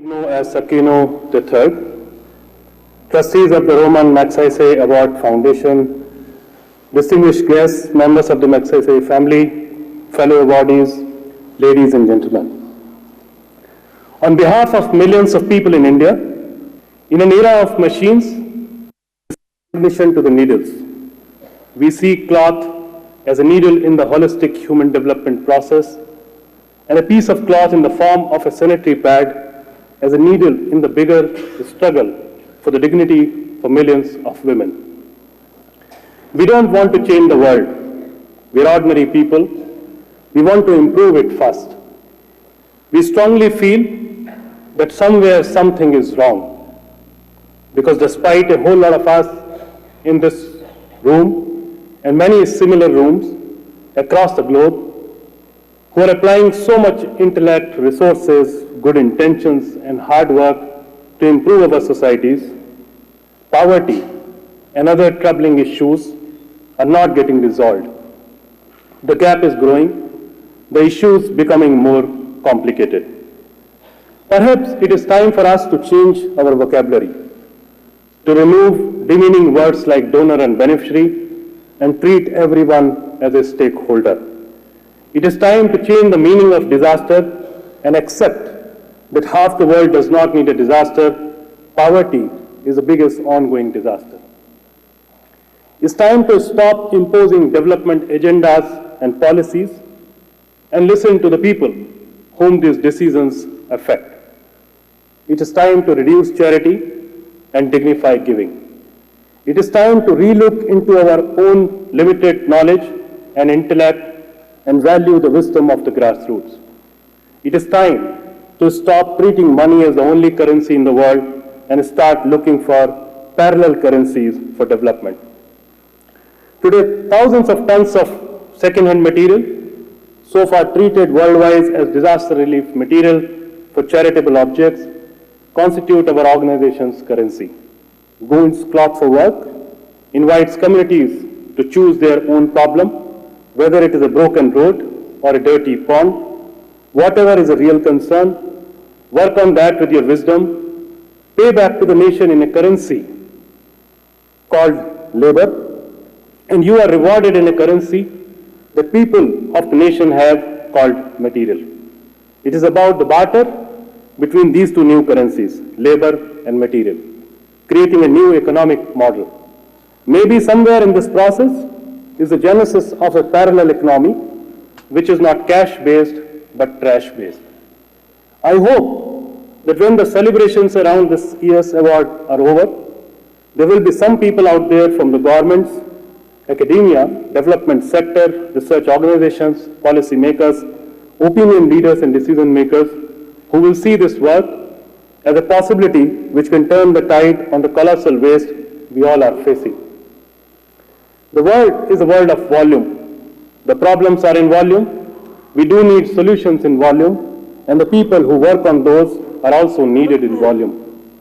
Know as Aquino III, trustees of the Roman Magsaysay Award Foundation, distinguished guests, members of the Magsaysay family, fellow awardees, ladies and gentlemen. On behalf of millions of people in India, in an era of machines, recognition to the needles, we see cloth as a needle in the holistic human development process and a piece of cloth in the form of a sanitary pad as a needle in the bigger struggle for the dignity for millions of women. We don't want to change the world. We're ordinary people. We want to improve it first. We strongly feel that somewhere something is wrong, because despite a whole lot of us in this room and many similar rooms across the globe who are applying so much intellect, resources, good intentions and hard work to improve our societies, poverty and other troubling issues are not getting resolved. The gap is growing, the issues becoming more complicated. Perhaps it is time for us to change our vocabulary, to remove demeaning words like donor and beneficiary and treat everyone as a stakeholder. It is time to change the meaning of disaster and accept that half the world does not need a disaster. Poverty is the biggest ongoing disaster. It's time to stop imposing development agendas and policies and listen to the people whom these decisions affect. It is time to reduce charity and dignify giving. It is time to relook into our own limited knowledge and intellect and value the wisdom of the grassroots. It is time to stop treating money as the only currency in the world and start looking for parallel currencies for development. Today, thousands of tons of second-hand material, so far treated worldwide as disaster relief material for charitable objects, constitute our organization's currency. Goon's Cloth for Work invites communities to choose their own problem, whether it is a broken road or a dirty pond, whatever is a real concern, work on that with your wisdom, pay back to the nation in a currency called labor, and you are rewarded in a currency that people of the nation have called material. It is about the barter between these two new currencies, labor and material, creating a new economic model. Maybe somewhere in this process is the genesis of a parallel economy which is not cash-based but trash-based. I hope that when the celebrations around this year's award are over, there will be some people out there from the governments, academia, development sector, research organizations, policy makers, opinion leaders and decision makers who will see this work as a possibility which can turn the tide on the colossal waste we all are facing. The world is a world of volume. The problems are in volume. We do need solutions in volume, and the people who work on those are also needed in volume.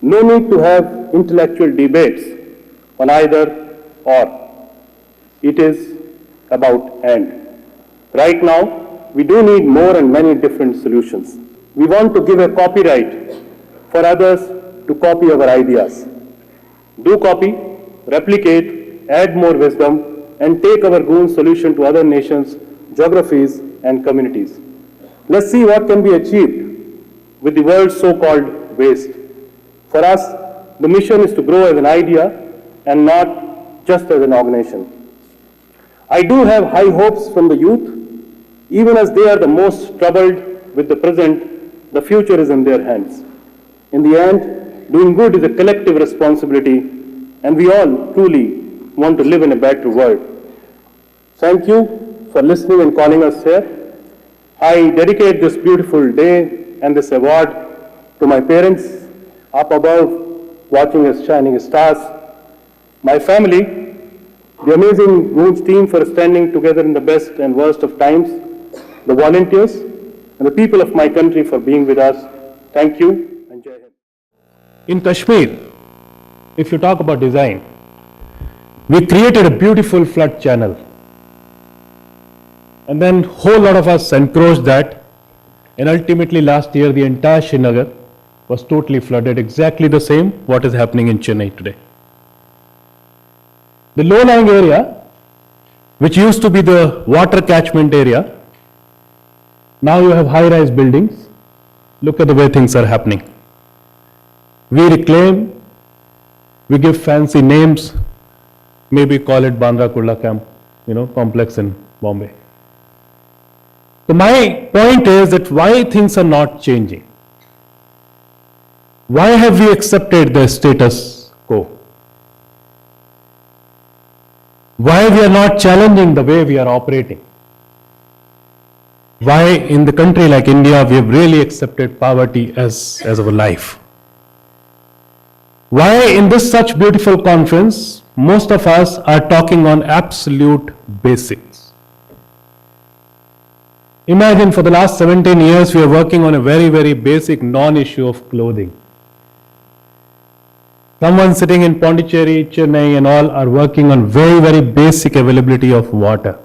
No need to have intellectual debates on either or. It is about and. Right now, we do need more and many different solutions. We want to give a copyright for others to copy our ideas. Do copy, replicate, add more wisdom, and take our Goon solution to other nations, geographies, and communities. Let's see what can be achieved with the world's so-called waste. For us, the mission is to grow as an idea and not just as an organization. I do have high hopes from the youth. Even as they are the most troubled with the present, the future is in their hands. In the end, doing good is a collective responsibility, and we all truly want to live in a better world. Thank you for listening and calling us here. I dedicate this beautiful day and this award to my parents up above watching us shining stars, my family, the amazing Goon's team for standing together in the best and worst of times, the volunteers, and the people of my country for being with us. Thank you and Jai Hind. In Kashmir, if you talk about design, we created a beautiful flood channel. And then whole lot of us encroached that, and ultimately last year the entire Srinagar was totally flooded, exactly the same what is happening in Chennai today. The low-lying area, which used to be the water catchment area, now you have high-rise buildings. Look at the way things are happening. We reclaim, we give fancy names, maybe call it Bandra Kurla Camp, complex in Bombay. So my point is that why things are not changing? Why have we accepted the status quo? Why we are not challenging the way we are operating? Why in the country like India we have really accepted poverty as our life? Why in this such beautiful conference most of us are talking on absolute basics? Imagine for the last 17 years we are working on a very, very basic non-issue of clothing. Someone sitting in Pondicherry, Chennai and all are working on very, very basic availability of water.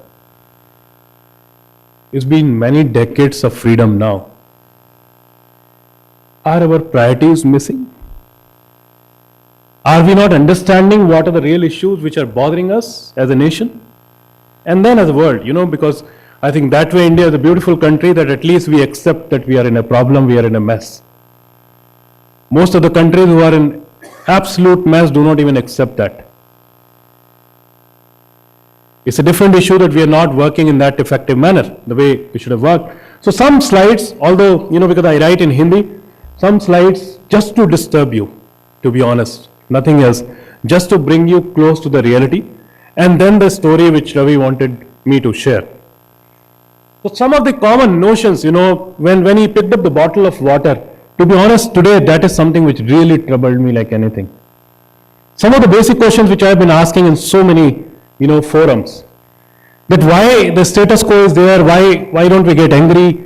It's been many decades of freedom now. Are our priorities missing? Are we not understanding what are the real issues which are bothering us as a nation? And then as a world, because I think that way India is a beautiful country that at least we accept that we are in a problem, we are in a mess. Most of the countries who are in absolute mess do not even accept that. It's a different issue that we are not working in that effective manner, the way we should have worked. So some slides, although, because I write in Hindi, some slides just to disturb you, to be honest, nothing else, just to bring you close to the reality, and then the story which Ravi wanted me to share. So some of the common notions, when he picked up the bottle of water, to be honest, today that is something which really troubled me like anything. Some of the basic questions which I have been asking in so many, forums, that why the status quo is there, why don't we get angry?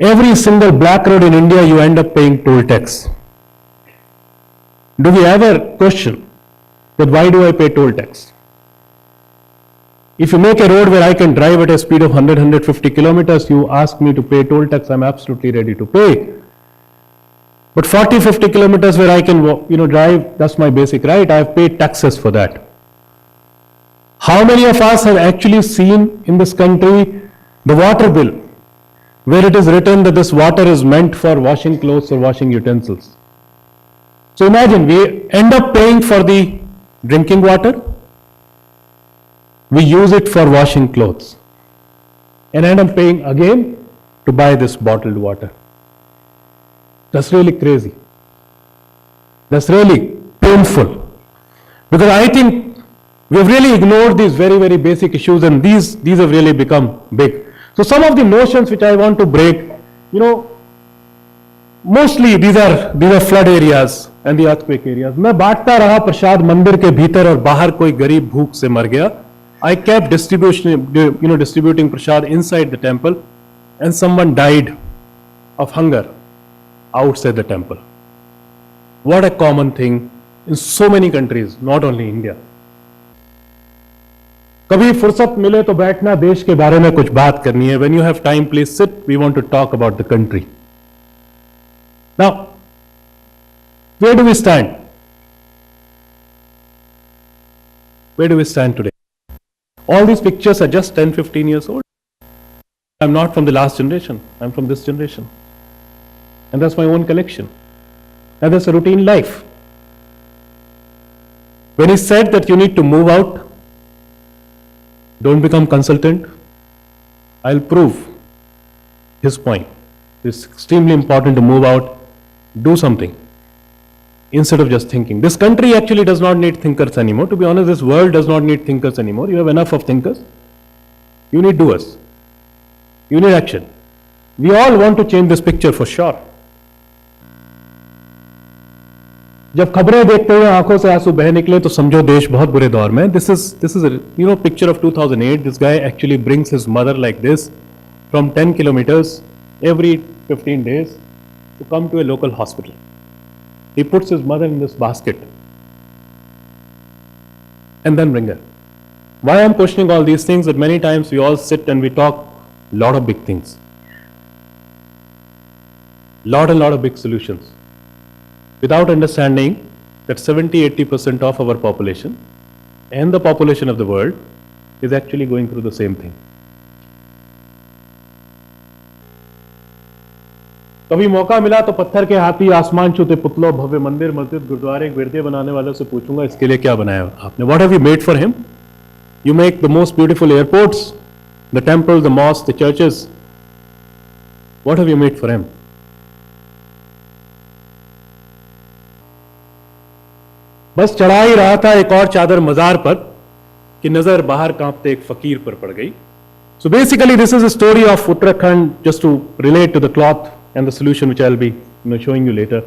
Every single black road in India, you end up paying toll tax. Do we ever question that why do I pay toll tax? If you make a road where I can drive at a speed of 100, 150 kilometers, you ask me to pay toll tax, I'm absolutely ready to pay. But 40, 50 kilometers where I can drive, that's my basic right. I have paid taxes for that. How many of us have actually seen in this country the water bill where it is written that this water is meant for washing clothes or washing utensils? So imagine we end up paying for the drinking water, we use it for washing clothes, and end up paying again to buy this bottled water. That's really crazy. That's really painful. Because I think we have really ignored these very, very basic issues, and these have really become big. So some of the notions which I want to break, mostly these are flood areas and the earthquake areas. मैं बांटता रहा प्रसाद मंदिर के भीतर और बाहर कोई गरीब भूख से मर गया. I kept distributing prasad inside the temple, and someone died of hunger outside the temple. What a common thing in so many countries, not only India. कभी फुर्सत मिले तो बैठना देश के बारे में कुछ बात करनी है. When you have time, please sit. We want to talk about the country. Now, where do we stand? Where do we stand today? All these pictures are just 10, 15 years old. I'm not from the last generation. I'm from this generation. And that's my own collection. And that's a routine life. When he said that you need to move out, don't become consultant, I'll prove his point. It's extremely important to move out, do something, instead of just thinking. This country actually does not need thinkers anymore. To be honest, this world does not need thinkers anymore. You have enough of thinkers. You need doers. You need action. We all want to change this picture for sure. जब खबरें देखते हुए आंखों से आंसू बह निकले तो समझो देश बहुत बुरे दौर में. This is a picture of 2008. This guy actually brings his mother like this from 10 kilometers every 15 days to come to a local hospital. He puts his mother in this basket and then bring her. Why I'm questioning all these things, that many times we all sit and we talk a lot of big things, lot of big solutions. without understanding that 70-80% of our population and the population of the world is actually going through the same thing. कभी मौका मिला तो पत्थर के हाथी, आसमान छूते पुतलों, भव्य मंदिर, मस्जिद, गुरुद्वारे, गिरदे बनाने वालों से पूछूंगा इसके लिए क्या बनाया आपने? What have you made for him? You make the most beautiful airports, the temples, the mosques, the churches. What have you made for him? बस चढ़ा ही रहा था एक और चादर मजार पर कि नजर बाहर कांपते एक फकीर पर पड़ गई. So basically this is a story of Uttarakhand, just to relate to the cloth and the solution which I'll be showing you later.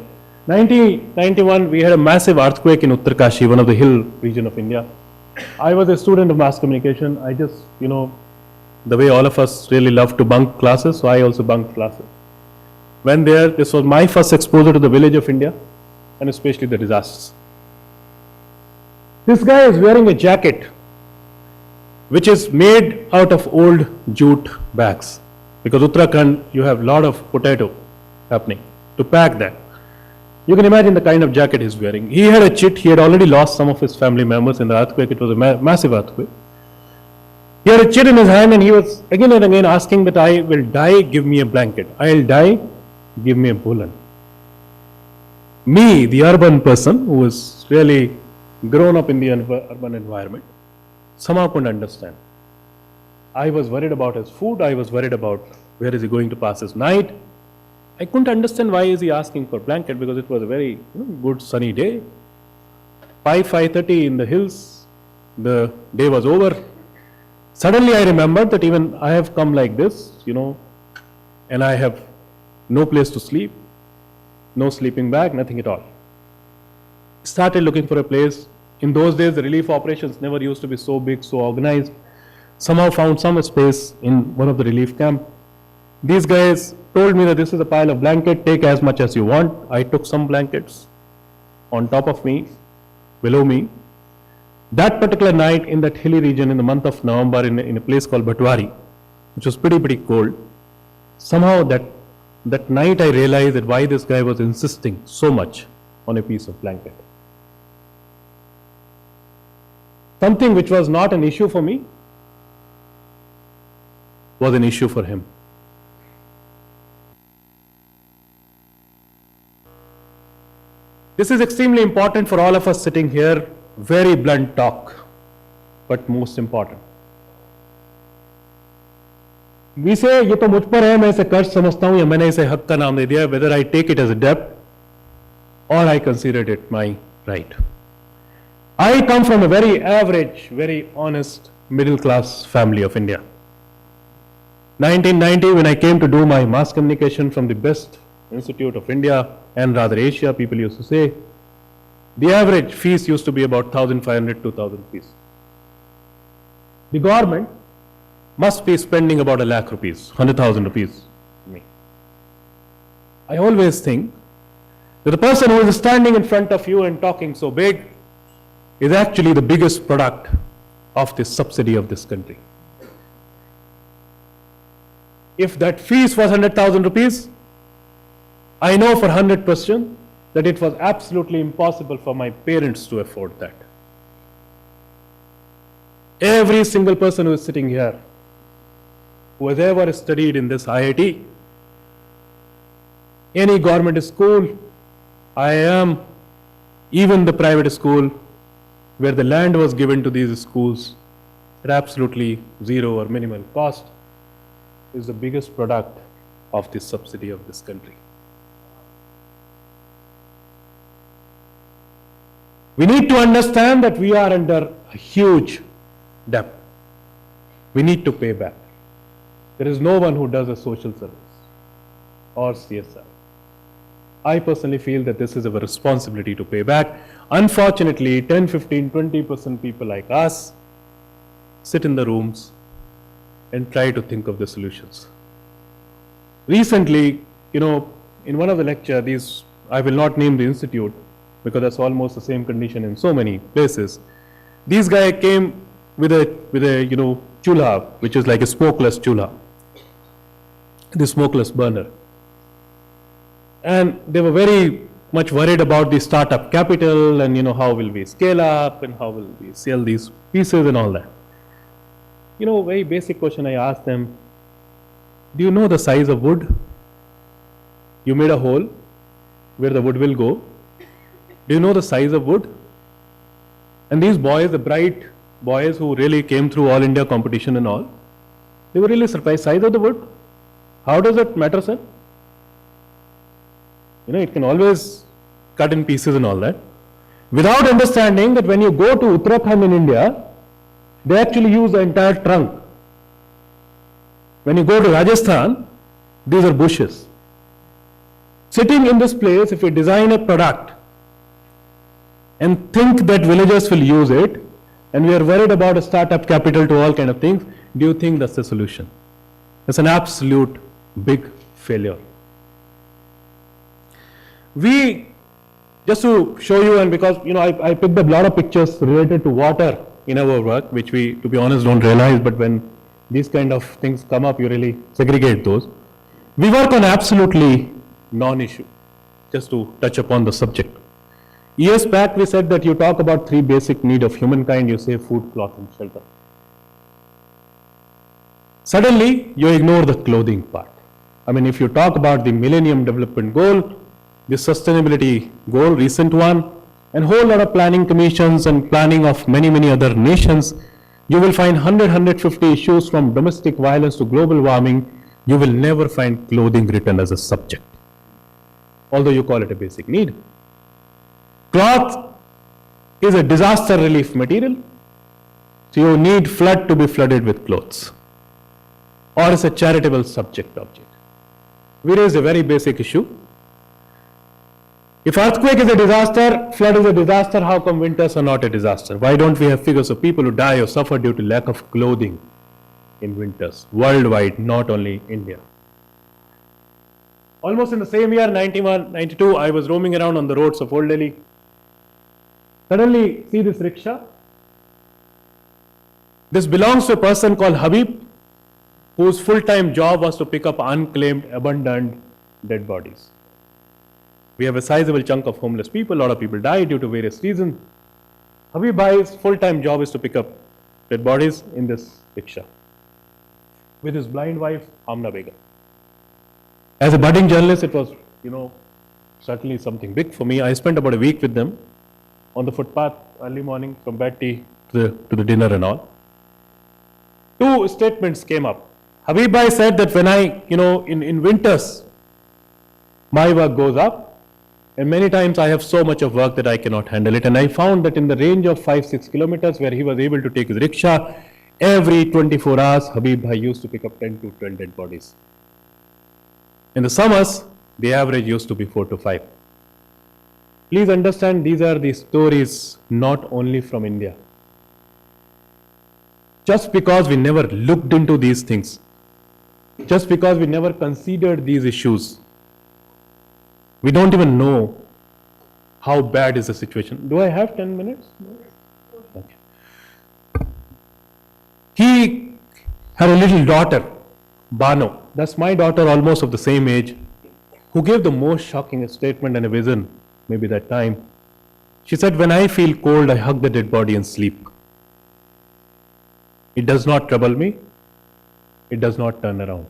1991 we had a massive earthquake in Uttarkashi, one of the hill region of India. I was a student of mass communication. I just, the way all of us really love to bunk classes, so I also bunked classes. When there, this was my first exposure to the village of India and especially the disasters. This guy is wearing a jacket which is made out of old jute bags, because Uttarakhand you have a lot of potato happening. To pack that, you can imagine the kind of jacket he's wearing. He had a chit. He had already lost some of his family members in the earthquake. It was a massive earthquake. He had a chit in his hand and he was again and again asking that I will die, give me a blanket. I'll die, give me a woolen. Me, the urban person who was really grown up in the urban environment, somehow couldn't understand. I was worried about his food. I was worried about where is he going to pass his night. I couldn't understand why is he asking for blanket, because it was a very good sunny day. 5:30 in the hills, the day was over. Suddenly I remembered that even I have come like this, and I have no place to sleep, no sleeping bag, nothing at all. Started looking for a place. In those days, the relief operations never used to be so big, so organized. Somehow found some space in one of the relief camp. These guys told me that this is a pile of blanket, take as much as you want. I took some blankets on top of me, below me. That particular night in that hilly region in the month of November in a place called Bhatwari, which was pretty cold, somehow that night I realized that why this guy was insisting so much on a piece of blanket. Something which was not an issue for me was an issue for him. This is extremely important for all of us sitting here. Very blunt talk, but most important. We say ये तो मुझ पर है, मैं इसे कर्ज समझता हूँ या मैंने इसे हक का नाम दे दिया, whether I take it as a debt or I consider it my right. I come from a very average, very honest middle class family of India. 1990 when I came to do my mass communication from the best institute of India and rather Asia, people used to say, the average fees used to be about 1,500 to 2,000 rupees. The government must be spending about 1 lakh rupees, 100,000 rupees. I always think that the person who is standing in front of you and talking so big is actually the biggest product of this subsidy of this country. If that fees was 100,000 rupees, I know for 100% that it was absolutely impossible for my parents to afford that. Every single person who is sitting here, who has ever studied in this IIT, any government school, IIM, even the private school, where the land was given to these schools at absolutely zero or minimal cost, is the biggest product of this subsidy of this country. We need to understand that we are under a huge debt. We need to pay back. There is no one who does a social service or CSR. I personally feel that this is our responsibility to pay back. Unfortunately, 10, 15, 20% people like us sit in the rooms and try to think of the solutions. Recently, in one of the lectures, I will not name the institute because that's almost the same condition in so many places. These guys came with a chulha, which is like a smokeless chulha, the smokeless burner. And they were very much worried about the startup capital and, how will we scale up and how will we sell these pieces and all that. Very basic question I asked them, do you know the size of wood? You made a hole where the wood will go. Do you know the size of wood? And these boys, the bright boys who really came through all India competition and all, they were really surprised. Size of the wood? How does it matter, sir? It can always cut in pieces and all that. Without understanding that when you go to Uttarakhand in India, they actually use the entire trunk. When you go to Rajasthan, these are bushes. Sitting in this place, if you design a product and think that villagers will use it, and we are worried about a startup capital to all kind of things, do you think that's the solution? It's an absolute big failure. We, just to show you, and because I picked up a lot of pictures related to water in our work, which we, to be honest, don't realize, but when these kind of things come up, you really segregate those. We work on absolutely non-issue, just to touch upon the subject. Years back, we said that you talk about 3 basic needs of humankind, you say food, cloth and shelter. Suddenly, you ignore the clothing part. If you talk about the Millennium Development Goal, the sustainability goal, recent one, and whole lot of planning commissions and planning of many other nations, you will find 100-150 issues from domestic violence to global warming. You will never find clothing written as a subject, although you call it a basic need. Cloth is a disaster relief material, so you need flood to be flooded with clothes, or it's a charitable subject object. We raise a very basic issue. If earthquake is a disaster, flood is a disaster, how come winters are not a disaster? Why don't we have figures of people who die or suffer due to lack of clothing in winters, worldwide, not only India? Almost in the same year, 91, 92, I was roaming around on the roads of Old Delhi. Suddenly, see this rickshaw? This belongs to a person called Habib, whose full-time job was to pick up unclaimed, abandoned dead bodies. We have a sizable chunk of homeless people. A lot of people die due to various reasons. Habib Bhai's full-time job is to pick up dead bodies in this rickshaw with his blind wife, Amna Begum. As a budding journalist, it was, certainly something big for me. I spent about a week with them on the footpath early morning from bad tea to the dinner and all. 2 statements came up. Habib Bhai said that when in winters, my work goes up, and many times I have so much of work that I cannot handle it. And I found that in the range of 5-6 kilometers where he was able to take his rickshaw, every 24 hours, Habib Bhai used to pick up 10 to 12 dead bodies. In the summers, the average used to be 4 to 5. Please understand, these are the stories not only from India. Just because we never looked into these things, just because we never considered these issues, we don't even know how bad is the situation. Do I have 10 minutes? Okay. He had a little daughter, Bano. That's my daughter, almost of the same age, who gave the most shocking statement and a vision, maybe that time. She said, when I feel cold, I hug the dead body and sleep. It does not trouble me. It does not turn around.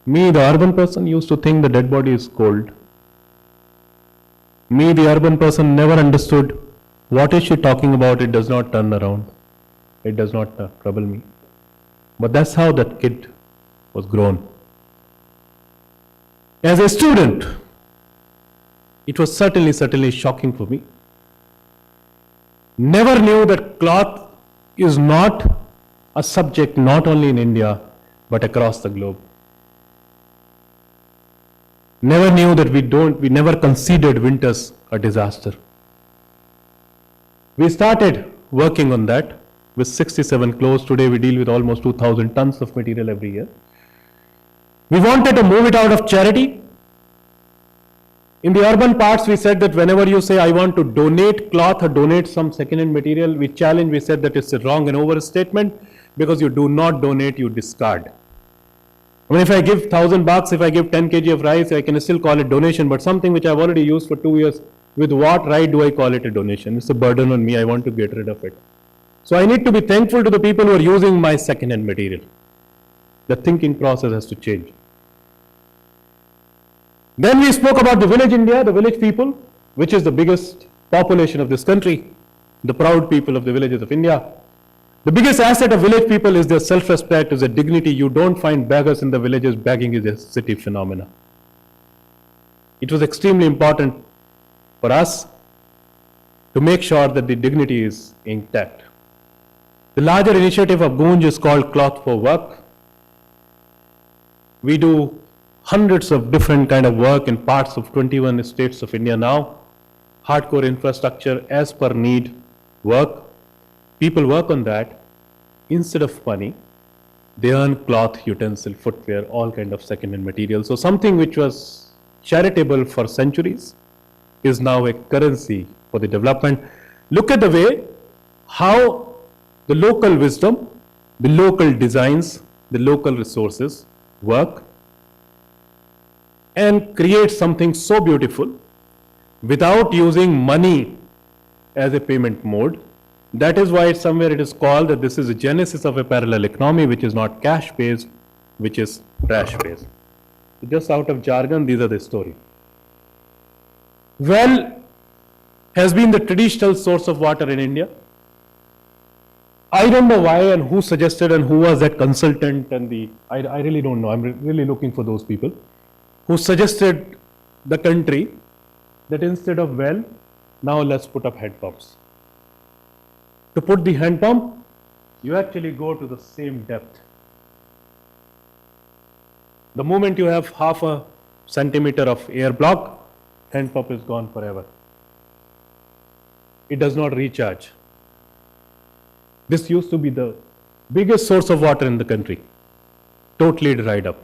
Me, the urban person, used to think the dead body is cold. Me, the urban person, never understood what is she talking about. It does not turn around. It does not trouble me. But that's how that kid was grown. As a student, it was certainly shocking for me. Never knew that cloth is not a subject not only in India, but across the globe. Never knew that we never considered winters a disaster. We started working on that with 67 clothes. Today we deal with almost 2,000 tons of material every year. We wanted to move it out of charity. In the urban parts, we said that whenever you say, I want to donate cloth or donate some second-hand material, we said that it's a wrong and overstatement, because you do not donate, you discard. I mean, if I give $1,000, if I give 10 kg of rice, I can still call it donation, but something which I've already used for 2 years, with what right do I call it a donation? It's a burden on me. I want to get rid of it. So I need to be thankful to the people who are using my second-hand material. The thinking process has to change. Then we spoke about the village India, the village people, which is the biggest population of this country, the proud people of the villages of India. The biggest asset of village people is their self-respect, is their dignity. You don't find beggars in the villages. Begging is a city phenomena. It was extremely important for us to make sure that the dignity is intact. The larger initiative of Gunj is called Cloth for Work. We do hundreds of different kind of work in parts of 21 states of India now. Hardcore infrastructure as per need work. People work on that. Instead of money, they earn cloth, utensil, footwear, all kind of second-hand material. So something which was charitable for centuries is now a currency for the development. Look at the way how the local wisdom, the local designs, the local resources work and create something so beautiful without using money as a payment mode. That is why somewhere it is called that this is a genesis of a parallel economy, which is not cash-based, which is trash-based. Just out of jargon, these are the story. Well has been the traditional source of water in India. I don't know why and who suggested and who was that consultant and I really don't know. I'm really looking for those people who suggested the country that instead of well, now let's put up hand pumps. To put the hand pump, you actually go to the same depth. The moment you have half a centimeter of air block, hand pump is gone forever. It does not recharge. This used to be the biggest source of water in the country, totally dried up.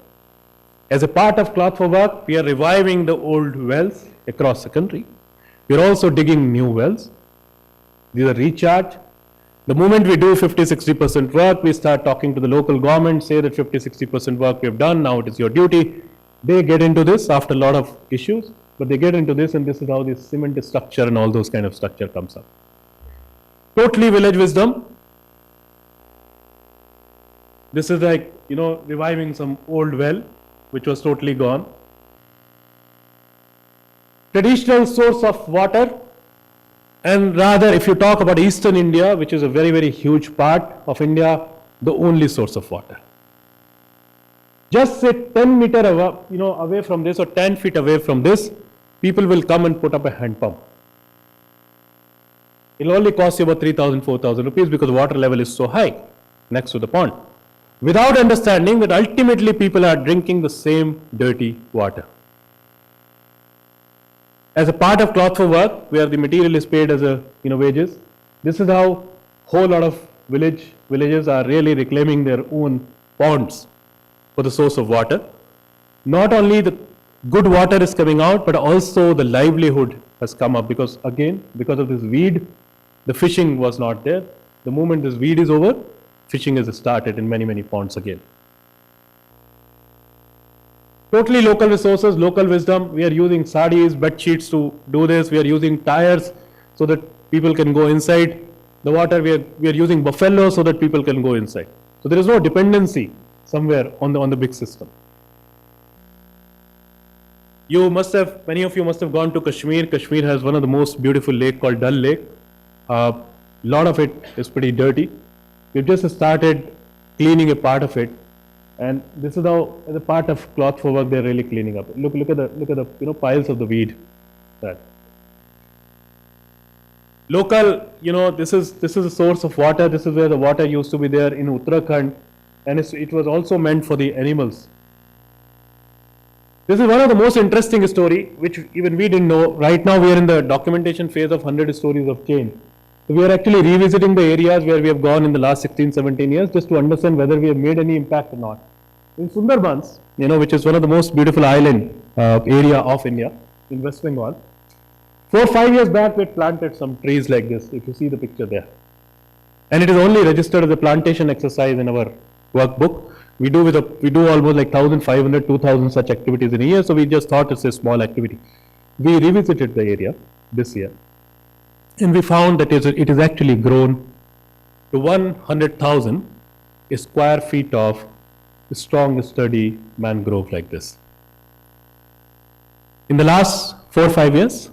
As a part of Cloth for Work, we are reviving the old wells across the country. We are also digging new wells. These are recharge. The moment we do 50-60% work, we start talking to the local government, say that 50-60% work we have done, now it is your duty. They get into this after a lot of issues, but they get into this and this is how the cement structure and all those kind of structure comes up. Totally village wisdom. This is like, reviving some old well, which was totally gone. Traditional source of water. And rather, if you talk about Eastern India, which is a very, very huge part of India, the only source of water. Just say 10 meters away from this or 10 feet away from this, people will come and put up a hand pump. It will only cost you about 3,000, 4,000 rupees because the water level is so high next to the pond. Without understanding that ultimately people are drinking the same dirty water. As a part of Cloth for Work, where the material is paid as wages, this is how whole lot of villages are really reclaiming their own ponds for the source of water. Not only the good water is coming out, but also the livelihood has come up because of this weed, the fishing was not there. The moment this weed is over, fishing is started in many, many ponds again. Totally local resources, local wisdom. We are using sarees, bed sheets to do this. We are using tires so that people can go inside the water. We are using buffalo so that people can go inside. So there is no dependency somewhere on the big system. Many of you must have gone to Kashmir. Kashmir has one of the most beautiful lake called Dal Lake. A lot of it is pretty dirty. We've just started cleaning a part of it. And this is how, as a part of Cloth for Work, they're really cleaning up. Look at the piles of the weed. Local, this is a source of water. This is where the water used to be there in Uttarakhand, and it was also meant for the animals. This is one of the most interesting story, which even we didn't know. Right now, we are in the documentation phase of 100 stories of change. So we are actually revisiting the areas where we have gone in the last 16, 17 years, just to understand whether we have made any impact or not. In Sundarbans, which is one of the most beautiful island area of India, in West Bengal, 4 or 5 years back we had planted some trees like this, if you see the picture there. And it is only registered as a plantation exercise in our workbook. We do almost like 1,500, 2,000 such activities in a year. So we just thought it's a small activity. We revisited the area this year, and we found that it is actually grown to 100,000 square feet of strong, sturdy mangrove like this. In the last 4 or 5 years,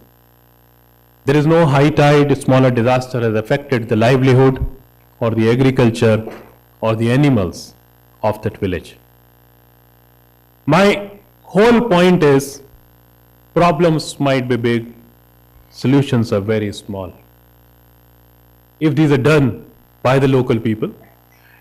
there is no high tide, smaller disaster has affected the livelihood or the agriculture or the animals of that village. My whole point is, problems might be big, solutions are very small. If these are done by the local people,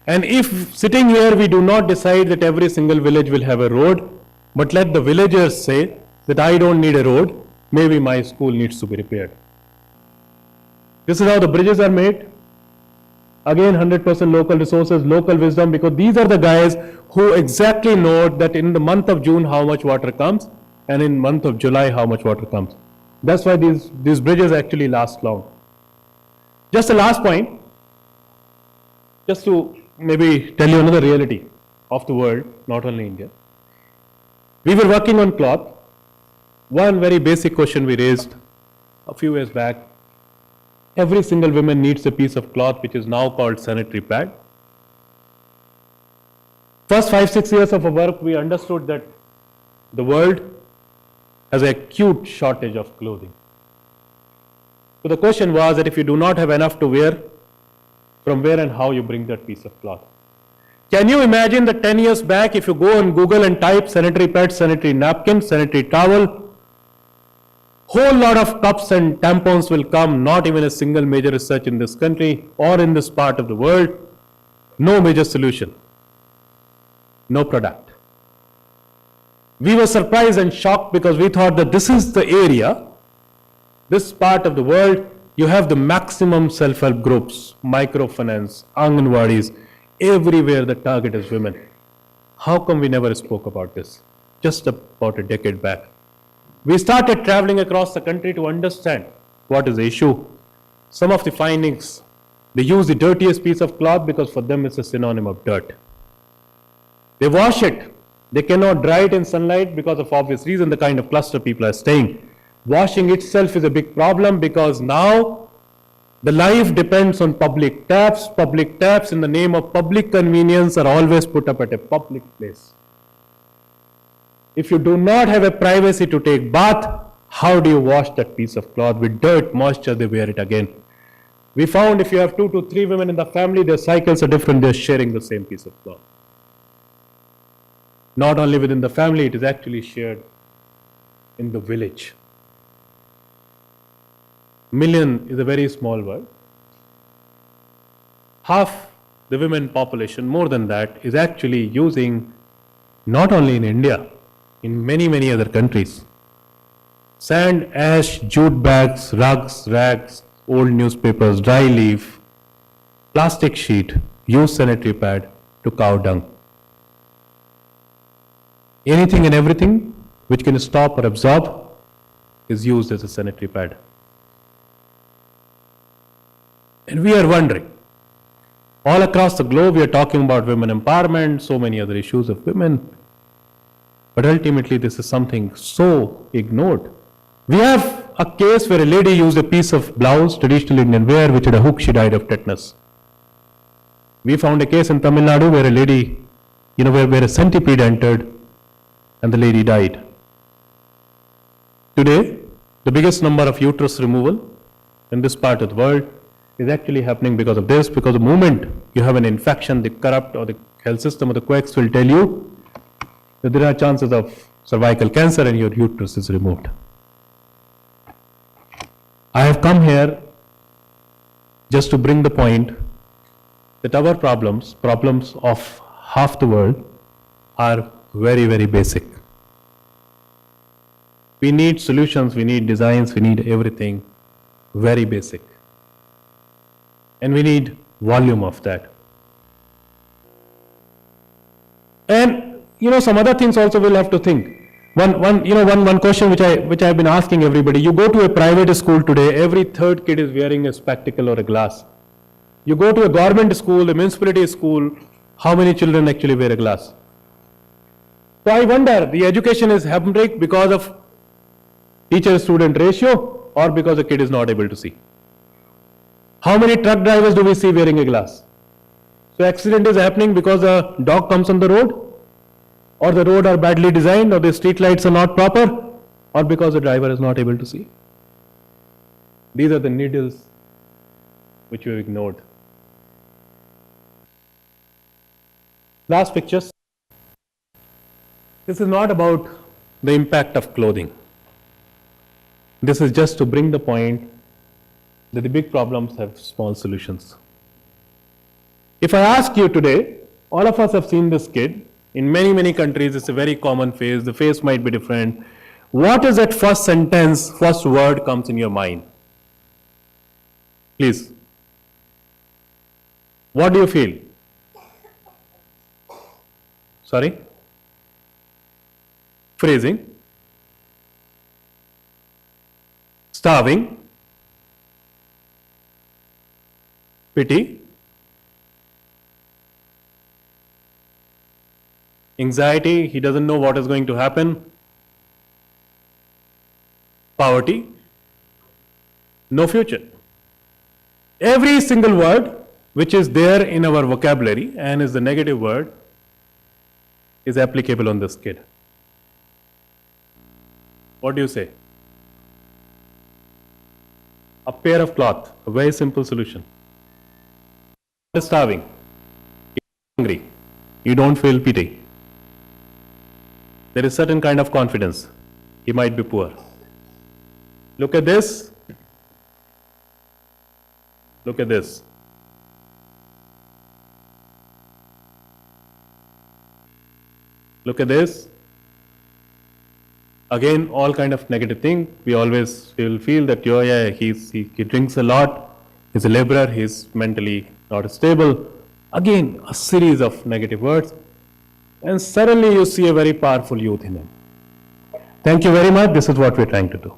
and if sitting here we do not decide that every single village will have a road, but let the villagers say that I don't need a road, maybe my school needs to be repaired. This is how the bridges are made. Again, 100% local resources, local wisdom, because these are the guys who exactly know that in the month of June how much water comes, and in month of July how much water comes. That's why these bridges actually last long. Just the last point, just to maybe tell you another reality of the world, not only India. We were working on cloth. One very basic question we raised a few years back: every single woman needs a piece of cloth which is now called sanitary pad. First 5-6 years of our work, we understood that the world has an acute shortage of clothing. So the question was that if you do not have enough to wear, from where and how you bring that piece of cloth. Can you imagine that 10 years back, if you go on Google and type sanitary pads, sanitary napkins, sanitary towel, whole lot of cups and tampons will come, not even a single major research in this country or in this part of the world, no major solution, no product. We were surprised and shocked because we thought that this is the area, this part of the world, you have the maximum self-help groups, microfinance, Anganwadis, everywhere the target is women. How come we never spoke about this? Just about a decade back. We started traveling across the country to understand what is the issue. Some of the findings, they use the dirtiest piece of cloth because for them it's a synonym of dirt. They wash it. They cannot dry it in sunlight because of obvious reason, the kind of cluster people are staying. Washing itself is a big problem because now the life depends on public taps. Public taps in the name of public convenience are always put up at a public place. If you do not have a privacy to take bath, how do you wash that piece of cloth? With dirt, moisture, they wear it again. We found if you have 2 to 3 women in the family, their cycles are different, they're sharing the same piece of cloth. Not only within the family, it is actually shared in the village. Million is a very small word. Half the women population, more than that, is actually using, not only in India, in many, many other countries, sand, ash, jute bags, rugs, rags, old newspapers, dry leaf, plastic sheet, used sanitary pad to cow dung. Anything and everything which can stop or absorb is used as a sanitary pad. And we are wondering, all across the globe we are talking about women empowerment, so many other issues of women, but ultimately this is something so ignored. We have a case where a lady used a piece of blouse, traditional Indian wear, which had a hook, she died of tetanus. We found a case in Tamil Nadu where a lady, where a centipede entered and the lady died. Today, the biggest number of uterus removal in this part of the world is actually happening because of this, because the moment you have an infection, the corrupt or the health system or the quacks will tell you that there are chances of cervical cancer and your uterus is removed. I have come here just to bring the point that our problems of half the world, are very, very basic. We need solutions, we need designs, we need everything very basic. And we need volume of that. And some other things also we'll have to think. One question which I have been asking everybody. You go to a private school today, every third kid is wearing a spectacle or a glass. You go to a government school, a municipality school, how many children actually wear a glass? So I wonder, the education is hemorrhaging because of teacher-student ratio or because the kid is not able to see? How many truck drivers do we see wearing a glass? So accident is happening because a dog comes on the road, or the road are badly designed, or the street lights are not proper, or because the driver is not able to see. These are the needles which we have ignored. Last pictures. This is not about the impact of clothing. This is just to bring the point that the big problems have small solutions. If I ask you today, all of us have seen this kid. In many, many countries, it's a very common face. The face might be different. What is that first sentence, first word comes in your mind? Please. What do you feel? Sorry? Freezing. Starving. Pity. Anxiety, he doesn't know what is going to happen. Poverty. No future. Every single word which is there in our vocabulary and is the negative word is applicable on this kid. What do you say? A pair of cloth, a very simple solution. He is starving. He is hungry. You don't feel pity. There is certain kind of confidence. He might be poor. Look at this. Look at this. Look at this. Again, all kind of negative thing. We always will feel that he drinks a lot. He's a laborer. He's mentally not stable. Again, a series of negative words. And suddenly you see a very powerful youth in him. Thank you very much. This is what we're trying to do.